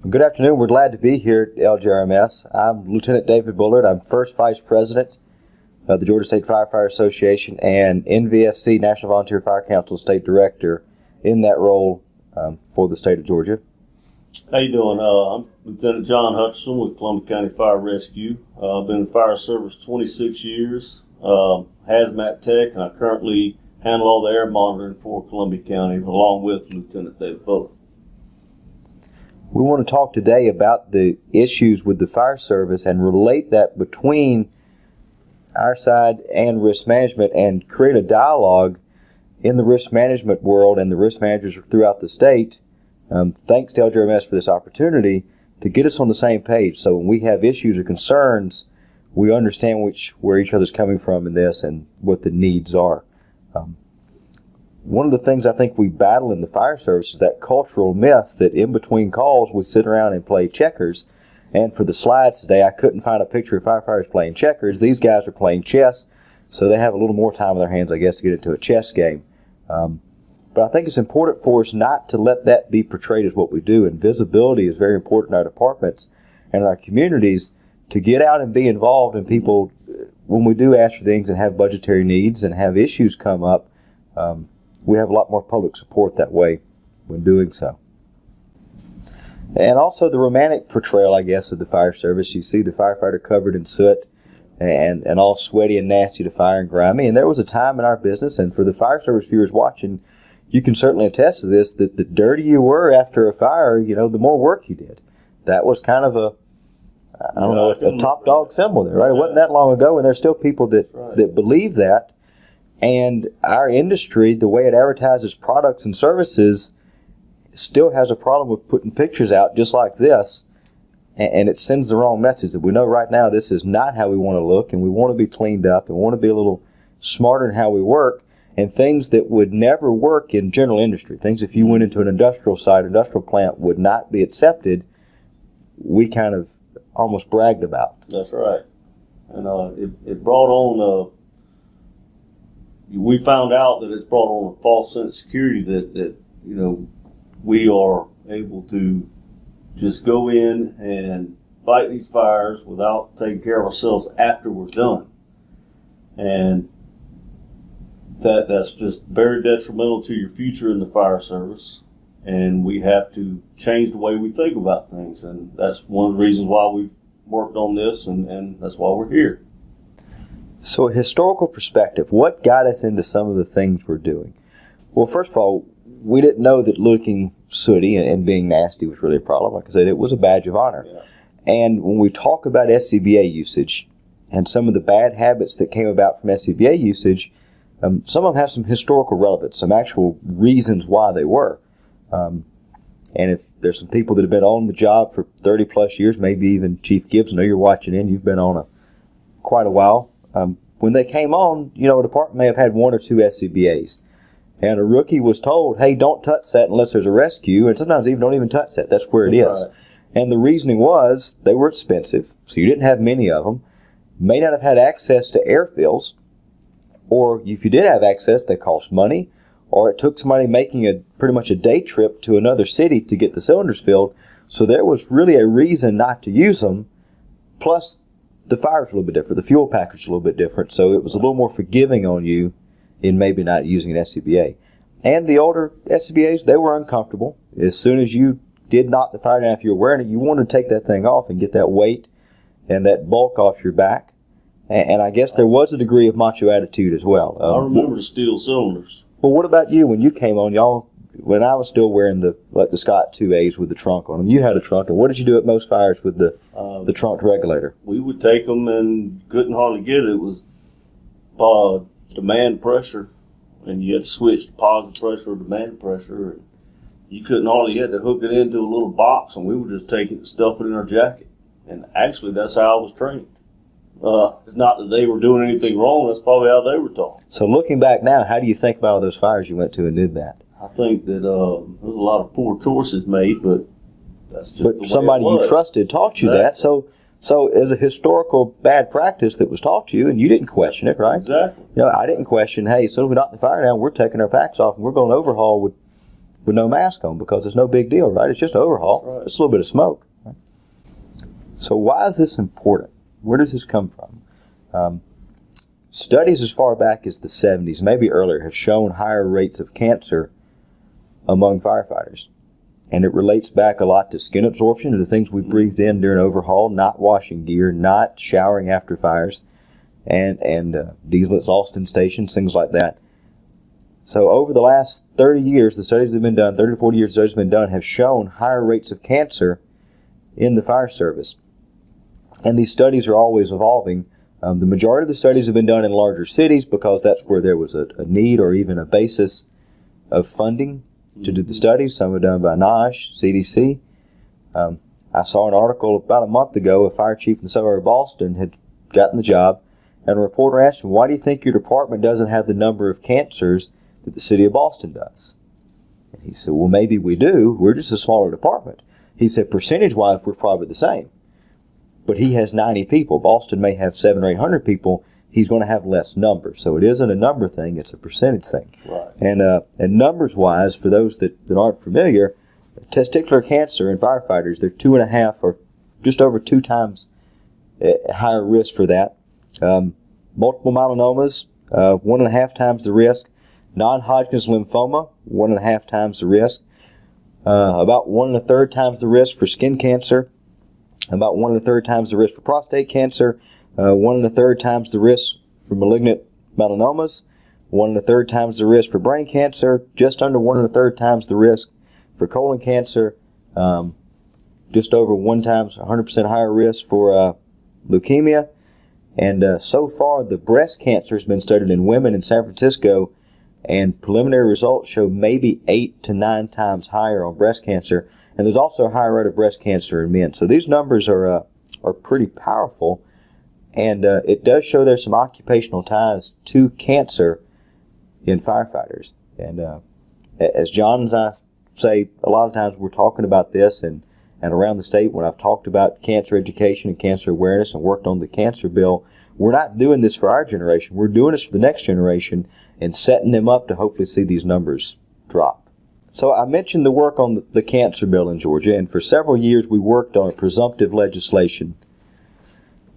Good afternoon. We're glad to be here at LJRMS. I'm Lieutenant David Bullard. I'm First Vice President of the Georgia State Firefighter Association and NVFC, National Volunteer Fire Council State Director in that role for the state of Georgia. How you doing? I'm Lieutenant John Hutchinson with Columbia County Fire Rescue. I've been in the fire service 26 years, hazmat tech, and I currently handle all the air monitoring for Columbia County along with Lieutenant David Bullard. We want to talk today about the issues with the fire service and relate that between our side and risk management and create a dialogue in the risk management world and the risk managers throughout the state. Thanks to LJRMS for this opportunity to get us on the same page. So when we have issues or concerns, we understand where each other's coming from in this and what the needs are. One of the things I think we battle in the fire service is that cultural myth that in between calls we sit around and play checkers. And for the slides today, I couldn't find a picture of firefighters playing checkers. These guys are playing chess, so they have a little more time in their hands, I guess, to get into a chess game. But I think it's important for us not to let that be portrayed as what we do. And visibility is very important in our departments and in our communities to get out and be involved in people when we do ask for things and have budgetary needs and have issues come up. We have a lot more public support that way when doing so. And also the romantic portrayal, I guess, of the fire service. You see the firefighter covered in soot and all sweaty and nasty to fire and grimy. And there was a time in our business, and for the fire service viewers watching, you can certainly attest to this, that the dirtier you were after a fire, the more work you did. That was kind of a top dog symbol there, right? It wasn't that long ago, and there's still people that believe that. And our industry, the way it advertises products and services, still has a problem with putting pictures out just like this, and it sends the wrong message. That we know right now this is not how we want to look, and we want to be cleaned up and want to be a little smarter in how we work, and things that would never work in general industry, things if you went into an industrial site, industrial plant would not be accepted, we kind of almost bragged about. That's right. And it brought on we found out that it's brought on a false sense of security that we are able to just go in and fight these fires without taking care of ourselves after we're done. And that's just very detrimental to your future in the fire service. And we have to change the way we think about things. And that's one of the reasons why we've worked on this, and that's why we're here. So a historical perspective, what got us into some of the things we're doing? Well, first of all, we didn't know that looking sooty and being nasty was really a problem. Like I said, it was a badge of honor. Yeah. And when we talk about SCBA usage and some of the bad habits that came about from SCBA usage, some of them have some historical relevance, some actual reasons why they were. And if there's some people that have been on the job for 30 plus years, maybe even Chief Gibbs, I know you're watching in, you've been on quite a while. When they came on, a department may have had one or two SCBAs. And a rookie was told, hey, don't touch that unless there's a rescue. And sometimes don't even touch that. That's where it is. Right. And the reasoning was they were expensive, so you didn't have many of them. May not have had access to airfills. Or if you did have access, they cost money. Or it took somebody making pretty much a day trip to another city to get the cylinders filled. So there was really a reason not to use them. Plus, the fire's a little bit different. The fuel package is a little bit different. So it was a little more forgiving on you in maybe not using an SCBA. And the older SCBAs, they were uncomfortable. As soon as you did knock the fire down, if you were wearing it, you wanted to take that thing off and get that weight and that bulk off your back. And I guess there was a degree of macho attitude as well. I remember the steel cylinders. Well, what about you when you came on? When I was still wearing the Scott 2As with the trunk on them, you had a trunk. And what did you do at most fires with the trunk regulator? We would take them and couldn't hardly get it. It was demand pressure, and you had to switch to positive pressure or demand pressure. And you you had to hook it into a little box, and we would just take it and stuff it in our jacket. And actually, that's how I was trained. It's not that they were doing anything wrong. That's probably how they were taught. So looking back now, how do you think about all those fires you went to and did that? I think that there was a lot of poor choices made, but that's just the way somebody you trusted taught you that. So as a historical bad practice that was taught to you, and you didn't question it, right? Exactly. I didn't question, hey, as soon as we knock the fire down, we're taking our packs off and we're going to overhaul with with no mask on because it's no big deal, right? It's just an overhaul. Right. It's a little bit of smoke. Right? So why is this important? Where does this come from? Studies as far back as the 70s, maybe earlier, have shown higher rates of cancer among firefighters. And it relates back a lot to skin absorption, to the things we breathed in during overhaul, not washing gear, not showering after fires, and diesel exhaustion stations, things like that. So over the last 30 years, the studies have been done, 30 to 40 years the studies have been done, have shown higher rates of cancer in the fire service. And these studies are always evolving. The majority of the studies have been done in larger cities because that's where there was a need or even a basis of funding to do the studies. Some are done by NIOSH, CDC. I saw an article about a month ago. A fire chief in the suburb of Boston had gotten the job, and a reporter asked him, "Why do you think your department doesn't have the number of cancers that the city of Boston does?" And he said, "Well, maybe we do. We're just a smaller department." He said, "Percentage-wise, we're probably the same." But he has 90 people. Boston may have 700 or 800 people. He's going to have less numbers. So it isn't a number thing, it's a percentage thing. Right. And numbers-wise, for those that aren't familiar, testicular cancer in firefighters, they're 2.5 or just over 2 times higher risk for that. Multiple melanomas, 1.5 times the risk. Non-Hodgkin's lymphoma, 1.5 times the risk. About 1 1/3 times the risk for skin cancer. About 1 1/3 times the risk for prostate cancer. 1 1/3 times the risk for malignant melanomas, 1 1/3 times the risk for brain cancer, just under 1 1/3 times the risk for colon cancer, just over 1 times 100% higher risk for leukemia. And so far, the breast cancer has been studied in women in San Francisco, and preliminary results show maybe 8 to 9 times higher on breast cancer. And there's also a higher rate of breast cancer in men. So these numbers are pretty powerful. And it does show there's some occupational ties to cancer in firefighters. And as John and I say, a lot of times we're talking about this and around the state when I've talked about cancer education and cancer awareness and worked on the cancer bill, we're not doing this for our generation. We're doing this for the next generation and setting them up to hopefully see these numbers drop. So I mentioned the work on the cancer bill in Georgia, and for several years we worked on presumptive legislation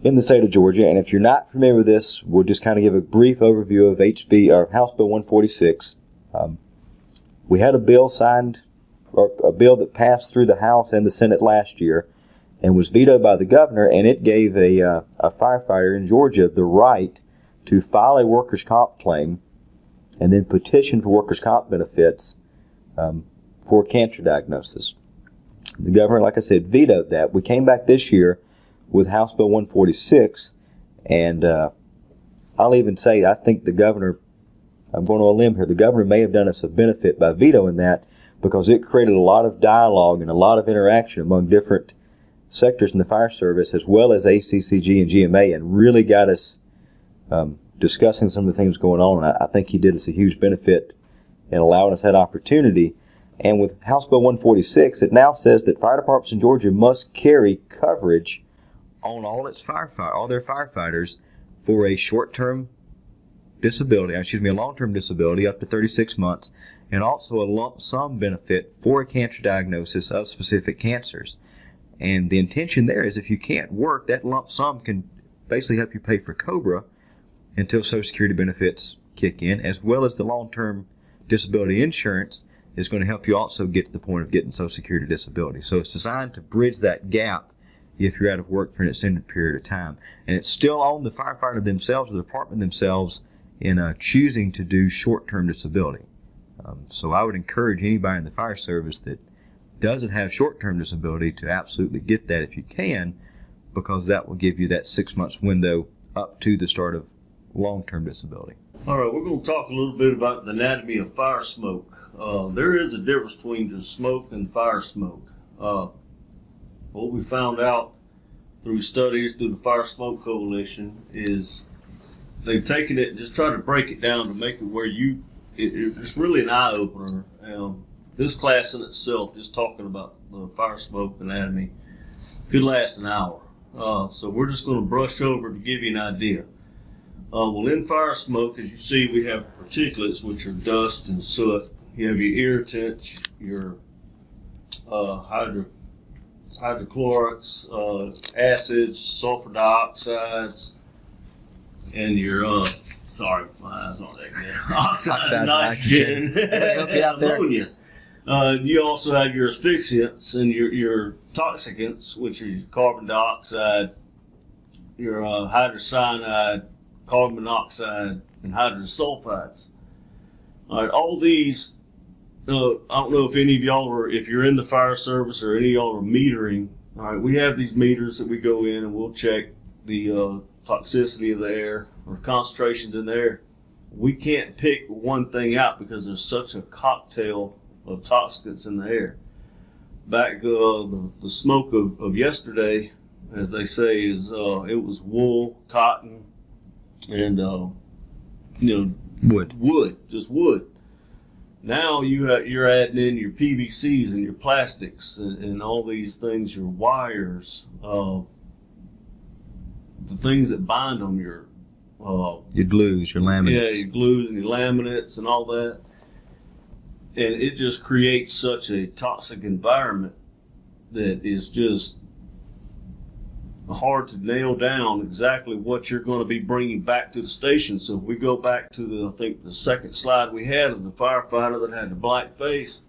in the state of Georgia. And if you're not familiar with this, we'll just kind of give a brief overview of House Bill 146. We had a bill signed, or a bill that passed through the House and the Senate last year and was vetoed by the governor, and it gave a firefighter in Georgia the right to file a workers' comp claim and then petition for workers' comp benefits for cancer diagnosis. The governor, like I said, vetoed that. We came back this year with House Bill 146, and I'll even say I think the governor, I'm going on a limb here, the governor may have done us a benefit by vetoing that because it created a lot of dialogue and a lot of interaction among different sectors in the fire service as well as ACCG and GMA, and really got us discussing some of the things going on. And I think he did us a huge benefit in allowing us that opportunity. And with House Bill 146, it now says that fire departments in Georgia must carry coverage on all their firefighters for a short-term disability, a long-term disability up to 36 months, and also a lump sum benefit for a cancer diagnosis of specific cancers. And the intention there is if you can't work, that lump sum can basically help you pay for COBRA until Social Security benefits kick in, as well as the long-term disability insurance is going to help you also get to the point of getting Social Security disability. So it's designed to bridge that gap if you're out of work for an extended period of time. And it's still on the firefighter themselves, or the department themselves, in choosing to do short-term disability. So I would encourage anybody in the fire service that doesn't have short-term disability to absolutely get that if you can, because that will give you that 6 months window up to the start of long-term disability. All right, we're going to talk a little bit about the anatomy of fire smoke. There is a difference between the smoke and fire smoke. What we found out through studies through the Fire Smoke Coalition is they've taken it and just tried to break it down to make it where it's really an eye-opener. This class in itself, just talking about the fire smoke anatomy, could last an hour. So we're just going to brush over to give you an idea. Well, in fire smoke, as you see, we have particulates, which are dust and soot, you have your irritants, your hydrochlorics, acids, sulfur dioxides, and your sorry, my eyes aren't that good. Oxides, nitrogen, and ammonia. You also have your asphyxiants and your toxicants, which are your carbon dioxide, your hydrocyanide, carbon monoxide, and hydrogen sulfides. All right, all these. I don't know if any of y'all are, if you're in the fire service or any of y'all are metering. All right, we have these meters that we go in and we'll check the toxicity of the air or concentrations in the air. We can't pick one thing out because there's such a cocktail of toxicants in the air. Back the smoke of yesterday, as they say, is it was wool, cotton, and wood, just wood. Now you're adding in your PVCs and your plastics and all these things, your wires, the things that bind them, your glues, your laminates. Yeah, your glues and your laminates and all that. And it just creates such a toxic environment that is just hard to nail down exactly what you're going to be bringing back to the station. So if we go back to I think the second slide we had of the firefighter that had the black face,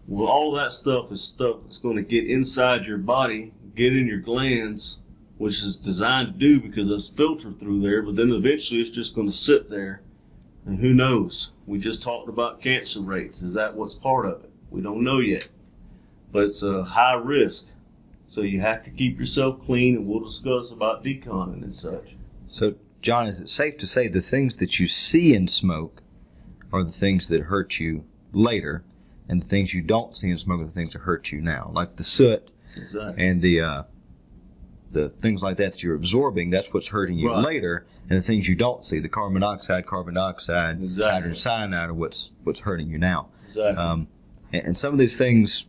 well, all that stuff is stuff that's going to get inside your body, get in your glands, which is designed to do because it's filtered through there, but then eventually it's just going to sit there, and who knows? We just talked about cancer rates. Is that what's part of it? We don't know yet, but it's a high risk. So you have to keep yourself clean, and we'll discuss about deconning and such. So, John, is it safe to say the things that you see in smoke are the things that hurt you later, and the things you don't see in smoke are the things that hurt you now? Like the soot and the things like that you're absorbing, that's what's hurting you later, and the things you don't see, the carbon monoxide, carbon dioxide, hydrogen cyanide are what's hurting you now. Exactly. And some of these things,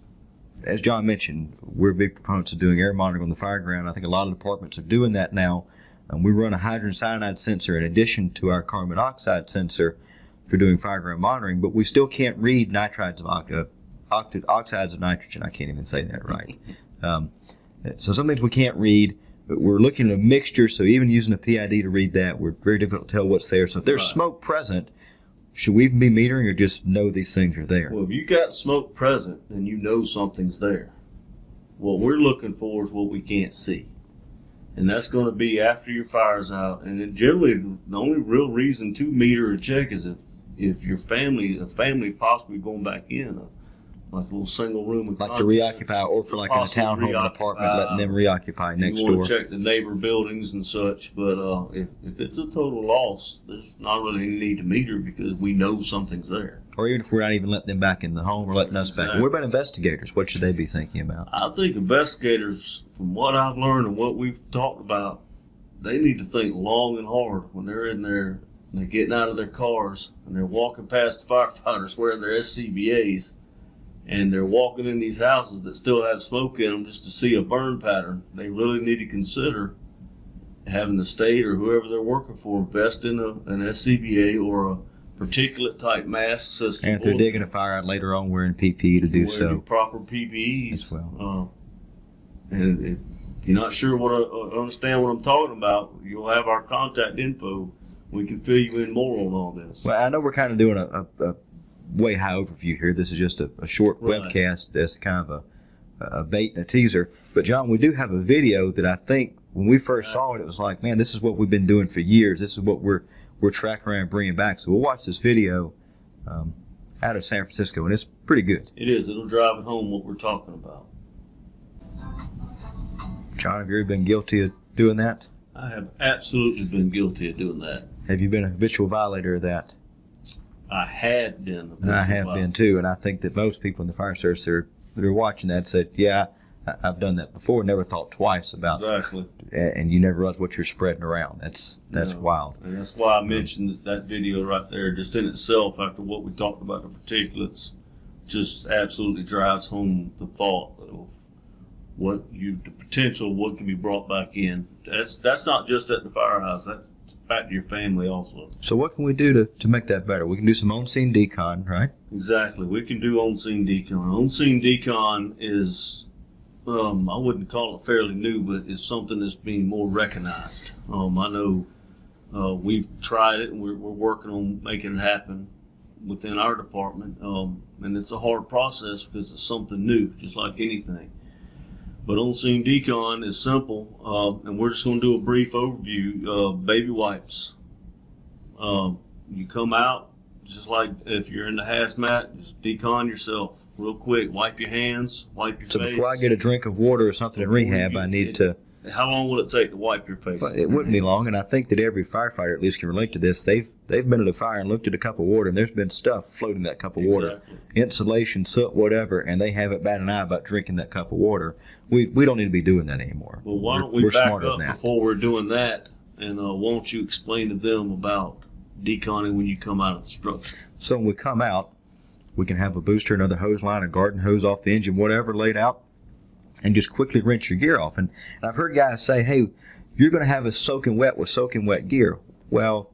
as John mentioned, we're big proponents of doing air monitoring on the fire ground. I think a lot of departments are doing that now. We run a hydrogen cyanide sensor in addition to our carbon monoxide sensor for doing fire ground monitoring, but we still can't read nitrides of oxides of nitrogen. I can't even say that right. So some things we can't read, but we're looking at a mixture, so even using a PID to read that, we're very difficult to tell what's there. So if there's smoke present, should we even be metering or just know these things are there? Well, if you got smoke present, then you know something's there. What we're looking for is what we can't see. And that's going to be after your fire's out. And then generally, the only real reason to meter or check is if your family possibly going back in, like a little single room. Like to reoccupy, or for like in a townhome and apartment, letting them reoccupy next door. You want to check the neighbor buildings and such, but if it's a total loss, there's not really any need to meter because we know something's there. Or even if we're not even letting them back in the home or letting us back. What about investigators? What should they be thinking about? I think investigators, from what I've learned and what we've talked about, they need to think long and hard when they're in there and they're getting out of their cars and they're walking past the firefighters wearing their SCBAs. And they're walking in these houses that still have smoke in them just to see a burn pattern. They really need to consider having the state or whoever they're working for invest in an SCBA or a particulate type mask system. And if they're digging a fire out later on, wearing PPE to do so. Proper PPEs as well. And if you're not sure understand what I'm talking about, you'll have our contact info. We can fill you in more on all this. Well, I know we're kind of doing a way high overview here. This is just a short webcast as kind of a bait and a teaser. But John, we do have a video that I think when we first saw it, it was like, man, this is what we've been doing for years. This is what we're tracking around and bringing back. So we'll watch this video out of San Francisco, and it's pretty good. It is. It'll drive it home what we're talking about. John, have you ever been guilty of doing that? I have absolutely been guilty of doing that. Have you been a habitual violator of that? I had been. And I have been too, and I think that most people in the fire service that are watching that said, yeah, I've done that before, never thought twice about it. Exactly. And you never realize what you're spreading around. That's wild. And that's why I mentioned that video right there, just in itself, after what we talked about, the particulates, just absolutely drives home the thought of the potential, what can be brought back in. That's not just at the firehouse. That's back to your family also. So what can we do to make that better? We can do some on-scene decon, right? Exactly. We can do on-scene decon. On-scene decon is, I wouldn't call it fairly new, but it's something that's being more recognized. I know we've tried it, and we're working on making it happen within our department. And it's a hard process because it's something new, just like anything. But on-scene decon is simple, and we're just going to do a brief overview. Baby wipes. You come out, just like if you're in the hazmat, just decon yourself real quick. Wipe your hands, wipe your face. So before I get a drink of water or something in rehab, I need to... How long will it take to wipe your face? Well, it wouldn't be long, and I think that every firefighter at least can relate to this. They've been at a fire and looked at a cup of water, and there's been stuff floating in that cup of water. Insulation, soot, whatever, and they haven't batted an eye about drinking that cup of water. We don't need to be doing that anymore. Well, why don't we back up before we're doing that, and won't you explain to them about deconning when you come out of the structure? So when we come out, we can have a booster, another hose line, a garden hose off the engine, whatever laid out, and just quickly rinse your gear off. And I've heard guys say, hey, you're going to have us soaking wet with soaking wet gear. Well,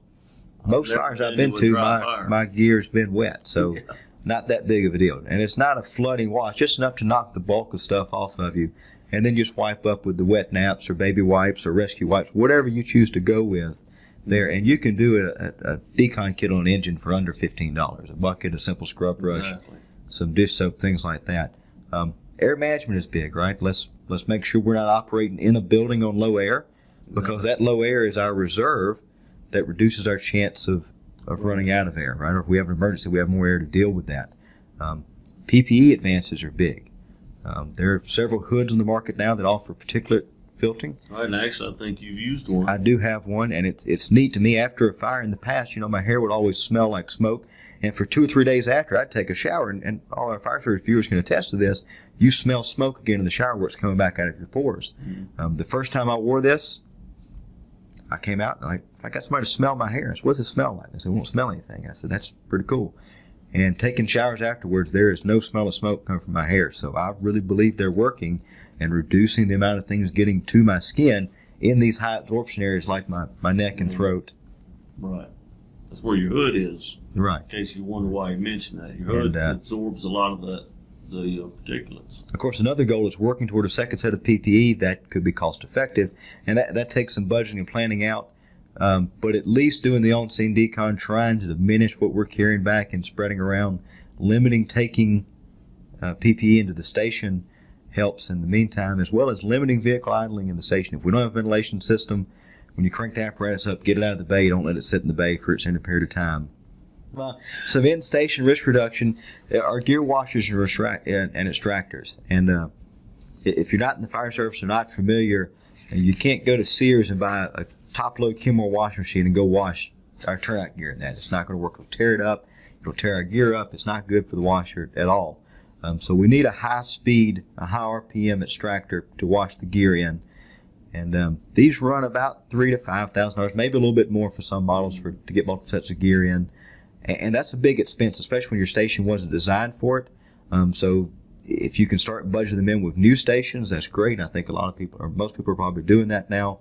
most fires I've been to, my gear's been wet, so not that big of a deal. And it's not a flooding wash, just enough to knock the bulk of stuff off of you, and then just wipe up with the wet naps or baby wipes or rescue wipes, whatever you choose to go with there. And you can do a decon kit on an engine for under $15. A bucket, a simple scrub brush, some dish soap, things like that. Air management is big, right? Let's make sure we're not operating in a building on low air, because that low air is our reserve that reduces our chance of running out of air, right? Or if we have an emergency, we have more air to deal with that. PPE advances are big. There are several hoods on the market now that offer particulate filtering. Right, and actually I think you've used one. I do have one, and it's neat to me. After a fire in the past, my hair would always smell like smoke, and for 2 or 3 days after, I'd take a shower, and all our fire service viewers can attest to this. You smell smoke again in the shower where it's coming back out of your pores. The first time I wore this, I came out and I got somebody to smell my hair. I said, what's it smell like? They said, it won't smell anything. I said, that's pretty cool. And taking showers afterwards, there is no smell of smoke coming from my hair. So I really believe they're working and reducing the amount of things getting to my skin in these high absorption areas like my neck and throat. Right. That's where your hood is. Right. In case you wonder why you mentioned that. Your hood absorbs a lot of the particulates. Of course, another goal is working toward a second set of PPE that could be cost effective, and that takes some budgeting and planning out. But at least doing the on-scene decon, trying to diminish what we're carrying back and spreading around, limiting taking PPE into the station helps in the meantime, as well as limiting vehicle idling in the station. If we don't have a ventilation system, when you crank the apparatus up, get it out of the bay. Don't let it sit in the bay for an extended period of time. Some in-station risk reduction are gear washers and extractors. And if you're not in the fire service or not familiar, you can't go to Sears and buy a top-load Kenmore washing machine and go wash our turnout gear in that. It's not going to work. It'll tear it up. It'll tear our gear up. It's not good for the washer at all. So we need a high-speed, a high RPM extractor to wash the gear in. And these run about $3,000 to $5,000, maybe a little bit more for some models to get multiple sets of gear in. And that's a big expense, especially when your station wasn't designed for it. So if you can start budgeting them in with new stations, that's great. I think a lot of people, or most people, are probably doing that now.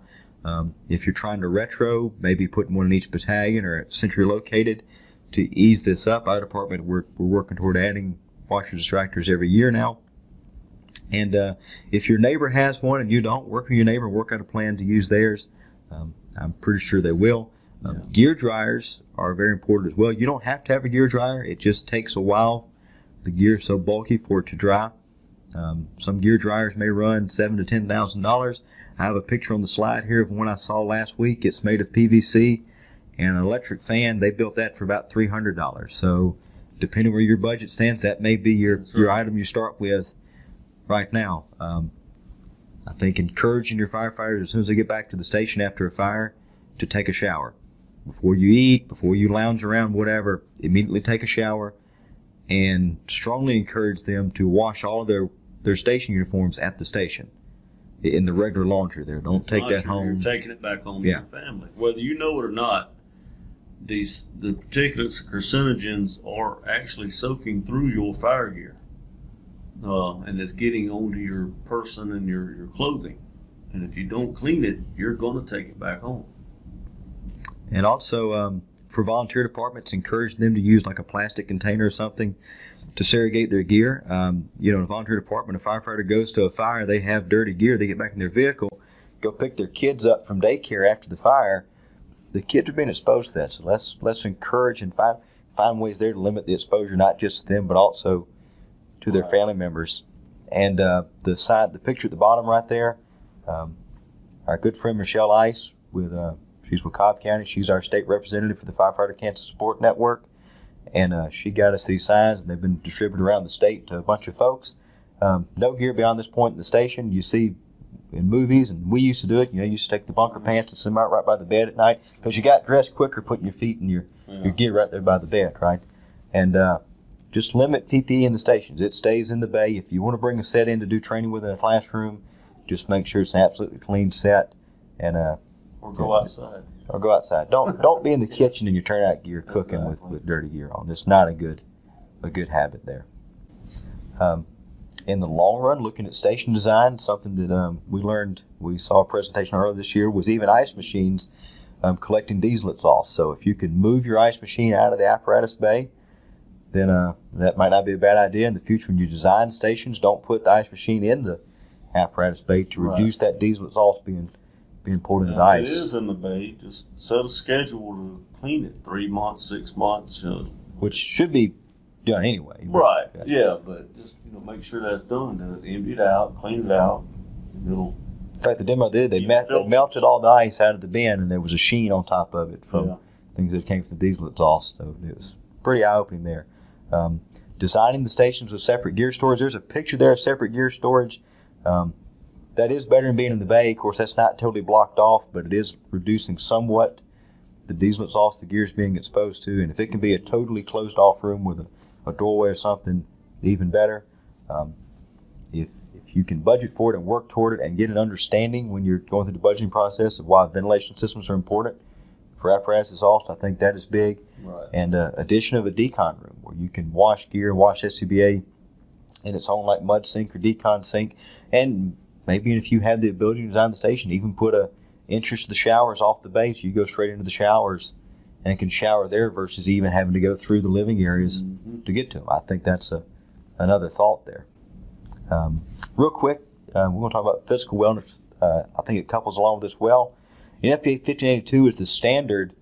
If you're trying to retro, maybe putting one in each battalion or centrally located to ease this up. Our department, we're working toward adding washers extractors every year now. And if your neighbor has one and you don't, work with your neighbor and work out a plan to use theirs. I'm pretty sure they will. Gear dryers are very important as well. You don't have to have a gear dryer. It just takes a while. The gear is so bulky for it to dry. Some gear dryers may run $7,000 to $10,000. I have a picture on the slide here of one I saw last week. It's made of PVC and an electric fan. They built that for about $300. So depending where your budget stands, that may be your item you start with right now. I think encouraging your firefighters as soon as they get back to the station after a fire to take a shower. Before you eat, before you lounge around, whatever, immediately take a shower, and strongly encourage them to wash all of their station uniforms at the station in the regular laundry there. Don't take that home. You're taking it back home to your family. Whether you know it or not, the particulates, carcinogens, are actually soaking through your fire gear. And it's getting onto your person and your clothing. And if you don't clean it, you're going to take it back home. And also for volunteer departments, encourage them to use like a plastic container or something to segregate their gear. In a volunteer department, a firefighter goes to a fire, they have dirty gear, they get back in their vehicle, go pick their kids up from daycare after the fire. The kids are being exposed to that, so let's encourage and find ways there to limit the exposure, not just to them, but also to their family members. And the picture at the bottom right there, our good friend Michelle Ice, she's with Cobb County. She's our state representative for the Firefighter Cancer Support Network, and she got us these signs, and they've been distributed around the state to a bunch of folks. No gear beyond this point in the station. You see in movies, and we used to do it. You used to take the bunker pants and set them out right by the bed at night because you got dressed quicker putting your feet in your gear right there by the bed, right? And just limit PPE in the stations. It stays in the bay. If you want to bring a set in to do training within a classroom, just make sure it's an absolutely clean set. And or go outside. Or go outside. Don't be in the kitchen in your turnout gear cooking with dirty gear on. It's not a good habit there. In the long run, looking at station design, something that we saw a presentation earlier this year was even ice machines collecting diesel exhaust. So if you could move your ice machine out of the apparatus bay, then that might not be a bad idea in the future. When you design stations, don't put the ice machine in the apparatus bay to reduce that diesel exhaust being pulled into the ice. It is in the bay. Just set a schedule to clean it 3 months, 6 months. Which should be done anyway. Right. Yeah, but just make sure that's done. Empty it out, clean it out. In fact, the demo did. They melted all the ice out of the bin, and there was a sheen on top of it from things that came from the diesel exhaust. So it was pretty eye-opening there. Designing the stations with separate gear storage. There's a picture there of separate gear storage. That is better than being in the bay. Of course, that's not totally blocked off, but it is reducing somewhat the diesel exhaust the gear is being exposed to. And if it can be a totally closed-off room with a doorway or something, even better. If you can budget for it and work toward it and get an understanding when you're going through the budgeting process of why ventilation systems are important for apparatus exhaust, I think that is big. Right. And addition of a decon room where you can wash gear, wash SCBA in its own like mud sink or decon sink. And maybe if you have the ability to design the station, even put a entrance to the showers off the base. You go straight into the showers and can shower there versus even having to go through the living areas to get to them. I think that's another thought there. Real quick, we're going to talk about fiscal wellness. I think it couples along with this well. NFPA 1582 is the standard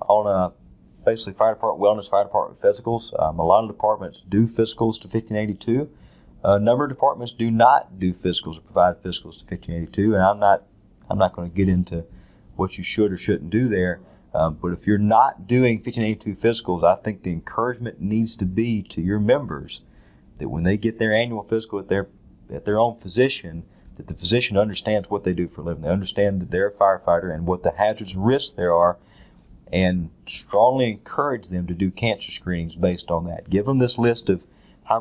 on basically fire department wellness, fire department physicals. A lot of departments do physicals to 1582. A number of departments do not do physicals or provide physicals to 1582, and I'm not going to get into what you should or shouldn't do there. But if you're not doing 1582 physicals, I think the encouragement needs to be to your members that when they get their annual physical at their own physician, that the physician understands what they do for a living. They understand that they're a firefighter and what the hazards and risks there are, and strongly encourage them to do cancer screenings based on that. Give them this list of high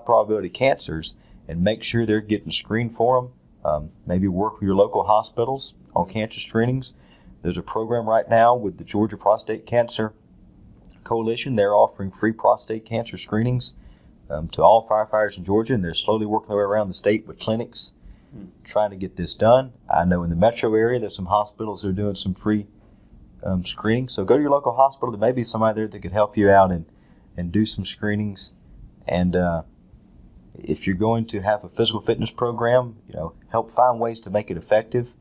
probability cancers and make sure they're getting screened for them. Maybe work with your local hospitals on cancer screenings. There's a program right now with the Georgia Prostate Cancer Coalition. They're offering free prostate cancer screenings to all firefighters in Georgia, and they're slowly working their way around the state with clinics trying to get this done. I know in the metro area there's some hospitals that are doing some free screening. So go to your local hospital. There may be somebody there that could help you out and do some screenings. And if you're going to have a physical fitness program, help find ways to make it effective,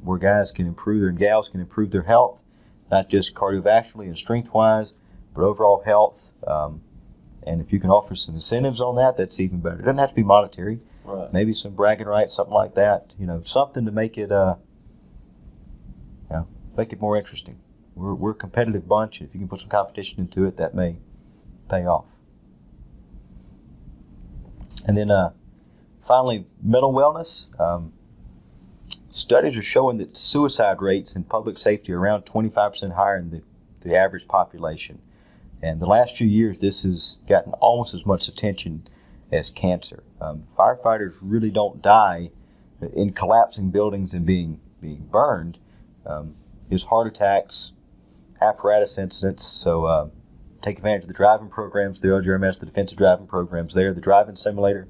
where guys can improve and gals can improve their health, not just cardiovascularly and strength-wise, but overall health. And if you can offer some incentives on that, that's even better. It doesn't have to be monetary. Right. Maybe some bragging rights, something like that. Something to make it more interesting. We're a competitive bunch, and if you can put some competition into it, that may pay off. And then finally, mental wellness. Studies are showing that suicide rates in public safety are around 25% higher than the average population. And the last few years, this has gotten almost as much attention as cancer. Firefighters really don't die in collapsing buildings and being burned. It's heart attacks, apparatus incidents. So take advantage of the driving programs, the LGRMS, the defensive driving programs there, the driving simulator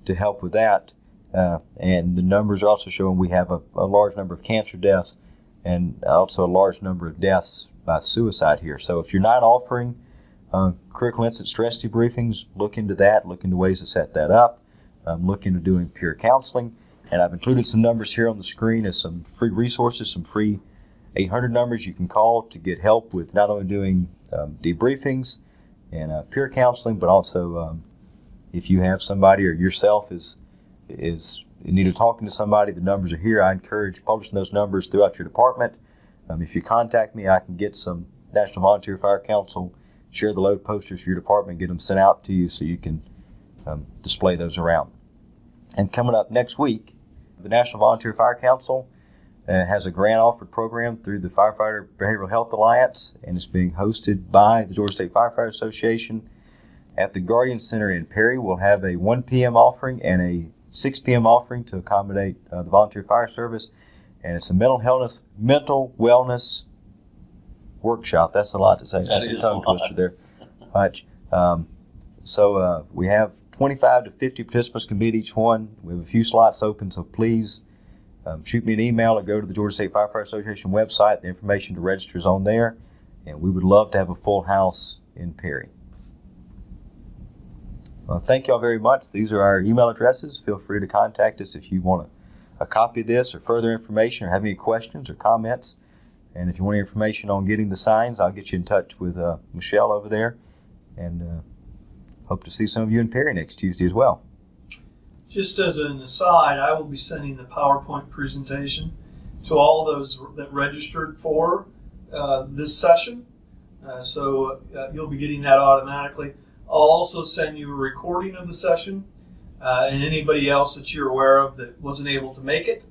to help with that. And the numbers are also showing we have a large number of cancer deaths and also a large number of deaths by suicide here. So if you're not offering critical incident stress debriefings, look into that, look into ways to set that up, look into doing peer counseling. And I've included some numbers here on the screen as some free resources, some free 800 numbers you can call to get help with not only doing debriefings and peer counseling, but also if you have somebody or yourself is in need of talking to somebody, the numbers are here. I encourage publishing those numbers throughout your department. If you contact me, I can get some National Volunteer Fire Council, share the load posters for your department, get them sent out to you so you can display those around. And coming up next week, the National Volunteer Fire Council has a grant offered program through the Firefighter Behavioral Health Alliance, and it's being hosted by the Georgia State Firefighter Association at the Guardian Center in Perry. We'll have a 1 p.m. offering and a 6 p.m. offering to accommodate the Volunteer Fire Service, and it's a mental wellness workshop. That's a lot to say. That is a lot. Twister there. Much. So we have 25 to 50 participants can be at each one. We have a few slots open, so please shoot me an email or go to the Georgia State Firefighter Association website. The information to register is on there, and we would love to have a full house in Perry. Well, thank you all very much. These are our email addresses. Feel free to contact us if you want a copy of this or further information or have any questions or comments. And if you want any information on getting the signs, I'll get you in touch with Michelle over there. And hope to see some of you in Perry next Tuesday as well. Just as an aside, I will be sending the PowerPoint presentation to all those that registered for this session. So you'll be getting that automatically. I'll also send you a recording of the session, and anybody else that you're aware of that wasn't able to make it,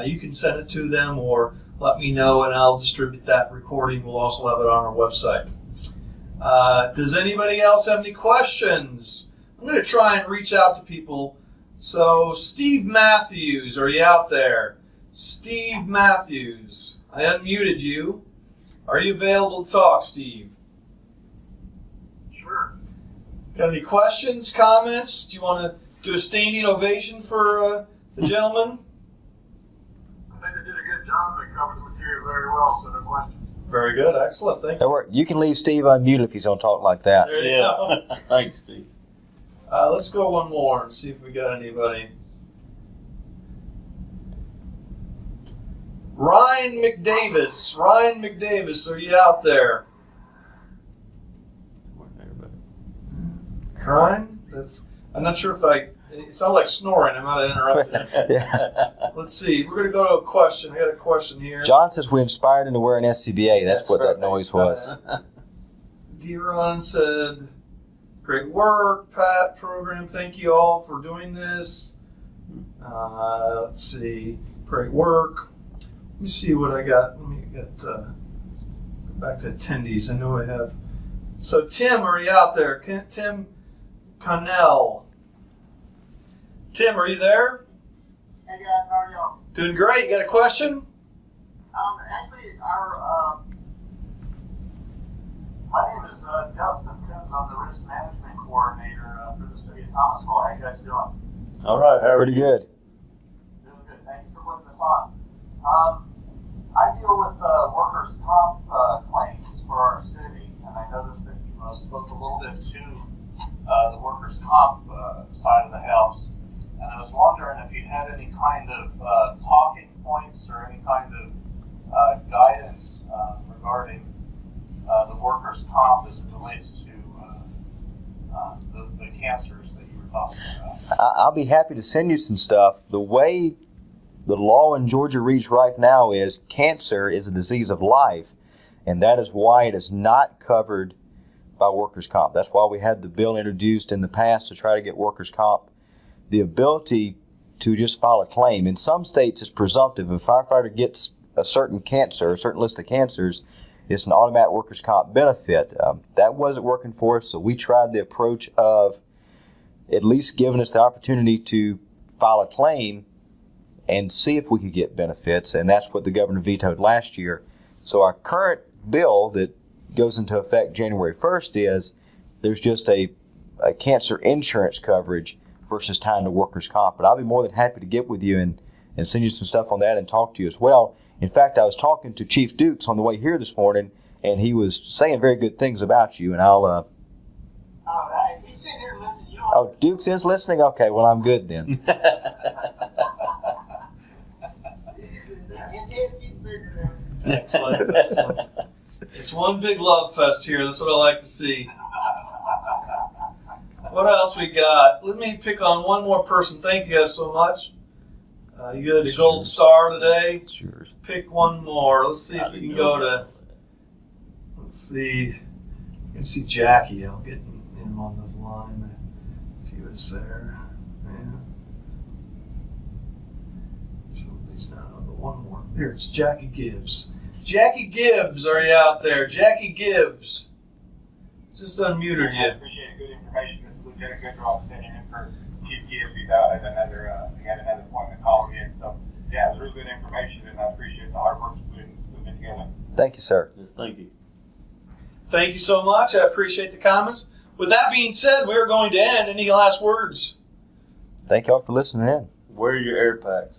you can send it to them or let me know and I'll distribute that recording. We'll also have it on our website. Does anybody else have any questions? I'm going to try and reach out to people. So Steve Matthews, are you out there? Steve Matthews, I unmuted you. Are you available to talk, Steve? Sure. Got any questions, comments? Do you want to do a standing ovation for the gentleman? I think they did a good job. They covered the material very well, so no questions. Very good. Excellent. Thank you. You can leave Steve unmuted if he's going to talk like that. There you go. Thanks, Steve. Let's go one more and see if we got anybody. Ryan McDavis. Ryan McDavis, are you out there? Ryan? I'm not sure if it sounded like snoring. I might have interrupted. Yeah. Let's see. We're going to go to a question. I got a question here. John says we inspired him to wear an SCBA. That's what right. that noise was. D-Ron said, great work, Pat Program. Thank you all for doing this. Let's see. Great work. Let me see what I got. Let me get back to attendees. I know I have. So Tim, are you out there? Tim Connell. Tim, are you there? Hey guys, how are y'all? Doing great. You got a question? Actually, my name is Dustin Coons. I'm the risk management coordinator for the city of Thomasville. How you guys doing? All right, how are Pretty you? good. Doing good. Thank you for putting this on. I deal with workers' comp claims for our city, and I noticed that you spoke a little bit to the workers' comp side of the house. And I was wondering if you had any kind of talking points or any kind of guidance regarding the workers' comp as it relates to the cancers that you were talking about. I'll be happy to send you some stuff. The way the law in Georgia reads right now is cancer is a disease of life, and that is why it is not covered by workers' comp. That's why we had the bill introduced in the past to try to get workers' comp the ability to just file a claim. In some states, it's presumptive. If a firefighter gets a certain cancer, a certain list of cancers, it's an automatic workers' comp benefit. That wasn't working for us, so we tried the approach of at least giving us the opportunity to file a claim and see if we could get benefits, and that's what the governor vetoed last year. So our current bill that goes into effect January 1st is there's just a cancer insurance coverage versus tying to workers' comp. But I'll be more than happy to get with you and and send you some stuff on that and talk to you as well. In fact, I was talking to Chief Dukes on the way here this morning, and he was saying very good things about you. And I'll. Hey, he's sitting here listening. You don't Oh, Dukes is listening. Okay, well I'm good then. Excellent, excellent. It's one big love fest here. That's what I like to see. What else we got? Let me pick on one more person. Thank you guys so much. You got a gold star today. Sure. Pick one more. Let's see if we can go to. Let's see. You can see Jackie. I'll get him on the line if he was there. Yeah. Somebody's not on, but one more. Here, it's Jackie Gibbs. Jackie Gibbs, are you out there? Jackie Gibbs. Just unmuted I you. appreciate it. Good information. Mr. Lieutenant Goodrow sitting in for Chief Gibbs. He's out at another, he had another appointment call in. So, yeah, it was really good information, and I appreciate the hard work you're putting together. Thank you, sir. Yes, thank you. Thank you so much. I appreciate the comments. With that being said, we're going to end. Any last words? Thank y'all for listening in. Wear your air packs.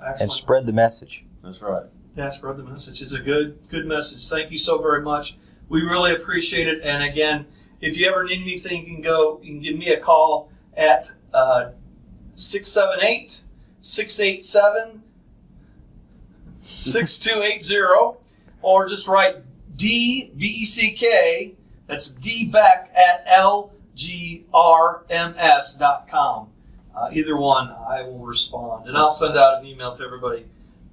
Excellent. And spread the message. That's right. Yeah, spread the message. It's a good message. Thank you so very much. We really appreciate it. And again, if you ever need anything, you can give me a call at 678-687-6280, or just write DBECK. That's DBECK at LGRMS.com. Either one, I will respond. And I'll send out an email to everybody.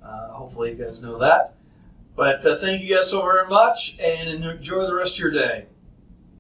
Hopefully you guys know that. But thank you guys so very much, and enjoy the rest of your day.